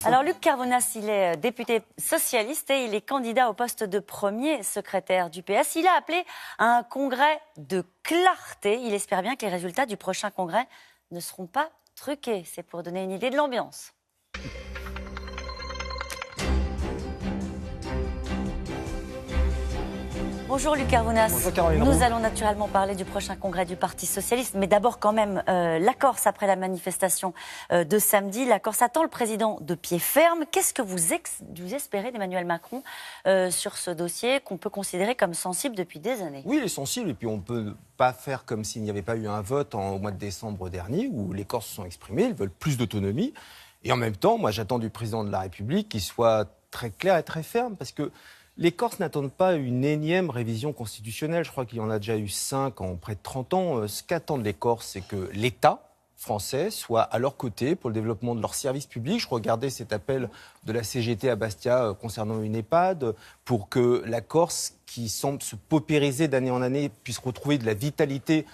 Alors Luc Carvounas, il est député socialiste et il est candidat au poste de premier secrétaire du PS. Il a appelé à un congrès de clarté. Il espère bien que les résultats du prochain congrès ne seront pas truqués. C'est pour donner une idée de l'ambiance. Bonjour Luc Carvounas. Bonjour Caroline. Nous allons naturellement parler du prochain congrès du Parti socialiste, mais d'abord quand même la Corse après la manifestation de samedi. La Corse attend le président de pied ferme. Qu'est-ce que vous espérez d'Emmanuel Macron sur ce dossier qu'on peut considérer comme sensible depuis des années? Oui, il est sensible et puis on ne peut pas faire comme s'il n'y avait pas eu un vote au mois de décembre dernier où les Corses se sont exprimés, ils veulent plus d'autonomie. Et en même temps, moi j'attends du président de la République qu'il soit très clair et très ferme parce que les Corses n'attendent pas une énième révision constitutionnelle. Je crois qu'il y en a déjà eu 5 en près de 30 ans. Ce qu'attendent les Corses, c'est que l'État français soit à leur côté pour le développement de leurs services publics. Je regardais cet appel de la CGT à Bastia concernant une EHPAD pour que la Corse, qui semble se paupériser d'année en année, puisse retrouver de la vitalité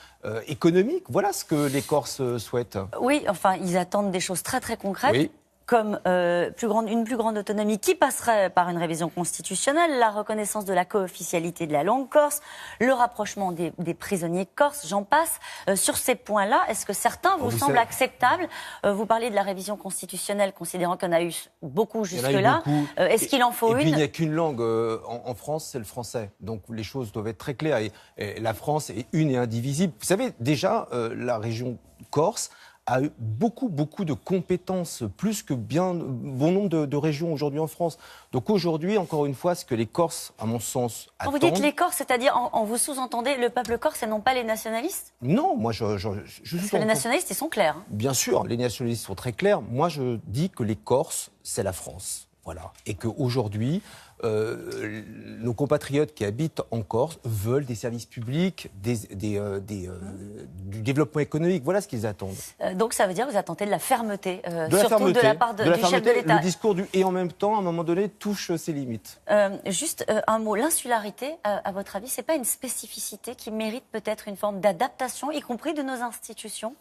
économique. Voilà ce que les Corses souhaitent. Oui, enfin, ils attendent des choses très très concrètes. Oui. Comme une plus grande autonomie qui passerait par une révision constitutionnelle, la reconnaissance de la co-officialité de la langue corse, le rapprochement des prisonniers corses, j'en passe. Sur ces points-là, est-ce que certains vous semblent acceptables? Vous parliez de la révision constitutionnelle, considérant qu'il y en a eu beaucoup jusque-là. Est-ce qu'il en faut une? Il n'y a qu'une langue en France, c'est le français. Donc les choses doivent être très claires. Et la France est une et indivisible. Vous savez, déjà, la région corse a eu beaucoup de compétences, plus que bon nombre de régions aujourd'hui en France. Donc aujourd'hui, encore une fois, ce que les Corses, à mon sens, attendent... Quand vous dites les Corses, c'est-à-dire, en vous sous-entendez le peuple corse et non pas les nationalistes? Non, moi je Parce que les nationalistes, ils sont clairs. Hein. Bien sûr, les nationalistes sont très clairs. Moi, je dis que les Corses, c'est la France. Voilà. Et qu'aujourd'hui, nos compatriotes qui habitent en Corse veulent des services publics, du développement économique. Voilà ce qu'ils attendent. Donc ça veut dire que vous attendez de la fermeté, surtout de la part du chef de l'État. Le discours et en même temps, à un moment donné, touche ses limites. Juste un mot, l'insularité, à votre avis, c'est pas une spécificité qui mérite peut-être une forme d'adaptation, y compris de nos institutions?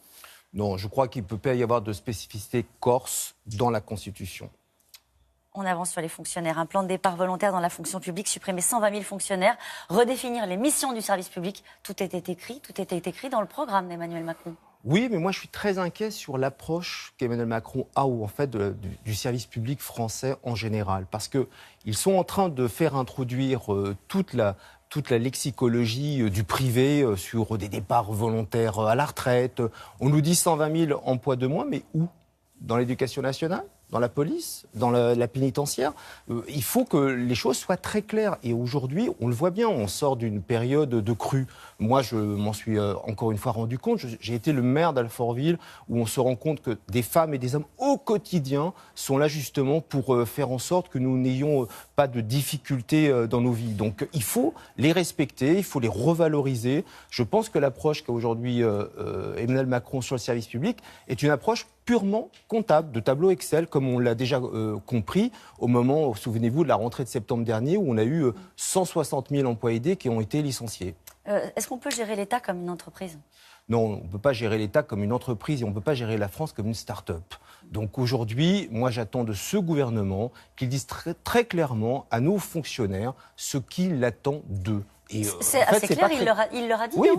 Non, je crois qu'il ne peut pas y avoir de spécificité corse dans la Constitution. On avance sur les fonctionnaires. Un plan de départ volontaire dans la fonction publique, supprimer 120 000 fonctionnaires, redéfinir les missions du service public. Tout était écrit dans le programme d'Emmanuel Macron. Oui, mais moi je suis très inquiet sur l'approche qu'Emmanuel Macron a du service public français en général. Parce qu'ils sont en train de faire introduire toute la lexicologie du privé sur des départs volontaires à la retraite. On nous dit 120 000 emplois de moins, mais où? Dans l'éducation nationale? Dans la police, dans la pénitentiaire, il faut que les choses soient très claires. Et aujourd'hui, on le voit bien, on sort d'une période de crue. Moi, je m'en suis encore une fois rendu compte. J'ai été le maire d'Alfortville où on se rend compte que des femmes et des hommes au quotidien sont là justement pour faire en sorte que nous n'ayons pas de difficultés dans nos vies. Donc il faut les respecter, il faut les revaloriser. Je pense que l'approche qu'a aujourd'hui Emmanuel Macron sur le service public est une approche purement comptable, de tableau Excel, comme on l'a déjà compris au moment, souvenez-vous, de la rentrée de septembre dernier, où on a eu 160 000 emplois aidés qui ont été licenciés. Est-ce qu'on peut gérer l'État comme une entreprise? Non, on ne peut pas gérer l'État comme une entreprise et on ne peut pas gérer la France comme une start-up. Donc aujourd'hui, moi j'attends de ce gouvernement qu'il dise très clairement à nos fonctionnaires ce qu'il attend d'eux. C'est assez clair, il leur a dit. Oui,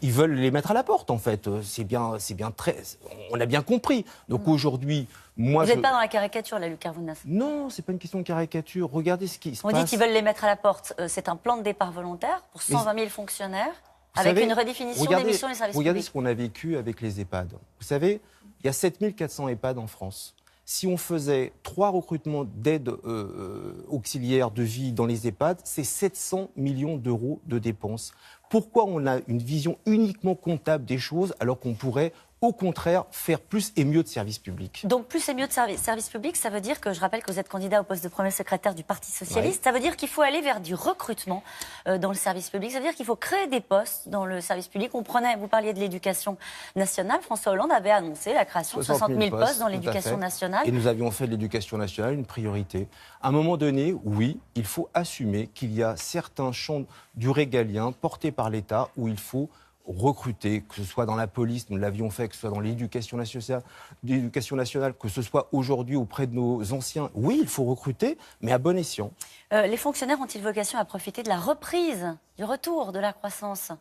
ils veulent les mettre à la porte, en fait. C'est bien on l'a bien compris. Donc aujourd'hui, moi... Vous n'êtes pas dans la caricature, là, Luc Carvounas? Non, c'est pas une question de caricature. Regardez ce qui se passe. On dit qu'ils veulent les mettre à la porte. C'est un plan de départ volontaire pour 120 000 fonctionnaires, avec une redéfinition des missions des services publics. Regardez ce qu'on a vécu avec les EHPAD. Vous savez, il y a 7 400 EHPAD en France. Si on faisait 3 recrutements d'aide auxiliaires de vie dans les EHPAD, c'est 700 millions d'euros de dépenses. Pourquoi on a une vision uniquement comptable des choses alors qu'on pourrait, au contraire, faire plus et mieux de services publics? Donc plus et mieux de services publics, ça veut dire que, je rappelle que vous êtes candidat au poste de premier secrétaire du Parti socialiste, ouais. Ça veut dire qu'il faut aller vers du recrutement dans le service public, ça veut dire qu'il faut créer des postes dans le service public. Vous parliez de l'éducation nationale, François Hollande avait annoncé la création de 60 000 postes dans l'éducation nationale. Et nous avions fait de l'éducation nationale une priorité. À un moment donné, oui, il faut assumer qu'il y a certains champs du régalien portés par l'État où il faut recruter, que ce soit dans la police, nous l'avions fait, que ce soit dans l'éducation nationale, que ce soit aujourd'hui auprès de nos anciens. Oui, il faut recruter, mais à bon escient. Les fonctionnaires ont-ils vocation à profiter de la reprise, du retour de la croissance ?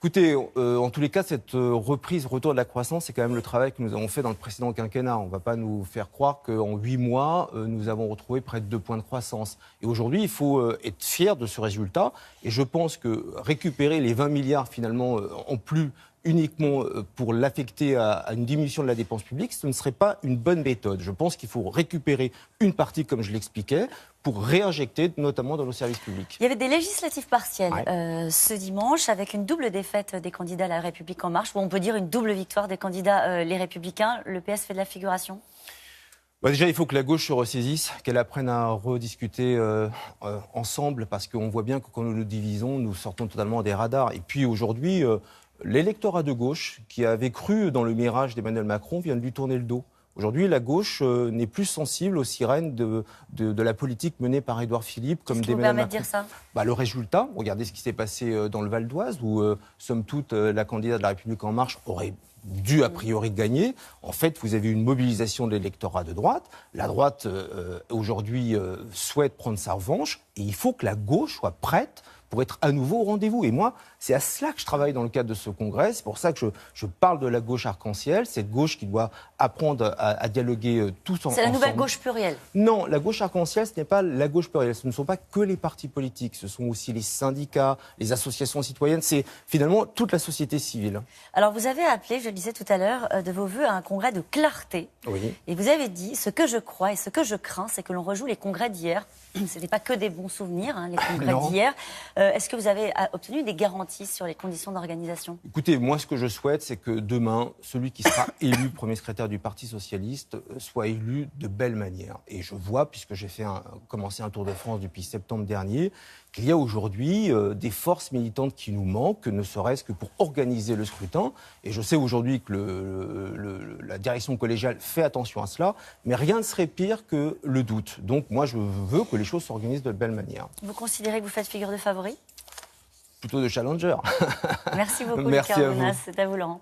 Écoutez, en tous les cas, cette reprise, retour de la croissance, c'est quand même le travail que nous avons fait dans le précédent quinquennat. On ne va pas nous faire croire qu'en 8 mois, nous avons retrouvé près de 2 points de croissance. Et aujourd'hui, il faut être fier de ce résultat. Et je pense que récupérer les 20 milliards finalement en plus uniquement pour l'affecter à une diminution de la dépense publique, ce ne serait pas une bonne méthode. Je pense qu'il faut récupérer une partie, comme je l'expliquais, pour réinjecter notamment dans nos services publics. Il y avait des législatives partielles ce dimanche avec une double défaite des candidats à La République En Marche, ou on peut dire une double victoire des candidats Les Républicains. Le PS fait de la figuration ? Déjà, il faut que la gauche se ressaisisse, qu'elle apprenne à rediscuter ensemble, parce qu'on voit bien que quand nous nous divisons, nous sortons totalement des radars. Et puis aujourd'hui, l'électorat de gauche, qui avait cru dans le mirage d'Emmanuel Macron, vient de lui tourner le dos. Aujourd'hui, la gauche n'est plus sensible aux sirènes de la politique menée par Édouard Philippe, comme d'Emmanuel Macron. Dire ça ? Le résultat, regardez ce qui s'est passé dans le Val d'Oise, où, somme toute, la candidate de La République En Marche aurait dû a priori gagner. En fait, vous avez une mobilisation de l'électorat de droite. La droite, aujourd'hui, souhaite prendre sa revanche, et il faut que la gauche soit prête pour être à nouveau au rendez-vous. Et moi, c'est à cela que je travaille dans le cadre de ce congrès. C'est pour ça que je parle de la gauche arc-en-ciel, cette gauche qui doit apprendre à dialoguer tous ensemble. C'est la nouvelle gauche plurielle. Non, la gauche arc-en-ciel, ce n'est pas la gauche plurielle. Ce ne sont pas que les partis politiques, ce sont aussi les syndicats, les associations citoyennes, c'est finalement toute la société civile. Alors vous avez appelé, je le disais tout à l'heure, de vos voeux à un congrès de clarté. Oui. Et vous avez dit, ce que je crois et ce que je crains, c'est que l'on rejoue les congrès d'hier. Ce n'était pas que des bons souvenirs, les congrès d'hier. Est-ce que vous avez obtenu des garanties sur les conditions d'organisation ? Écoutez, moi, ce que je souhaite, c'est que demain, celui qui sera élu premier secrétaire du Parti socialiste soit élu de belle manière. Et je vois, puisque j'ai commencé un Tour de France depuis septembre dernier, qu'il y a aujourd'hui des forces militantes qui nous manquent, ne serait-ce que pour organiser le scrutin. Et je sais aujourd'hui que la direction collégiale fait attention à cela, mais rien ne serait pire que le doute. Donc moi, je veux que les choses s'organisent de belle manière. Vous considérez que vous faites figure de favori ? Plutôt de challenger. Merci beaucoup, Merci Lucas à vous. Arbonas. C'est à vous, Laurent.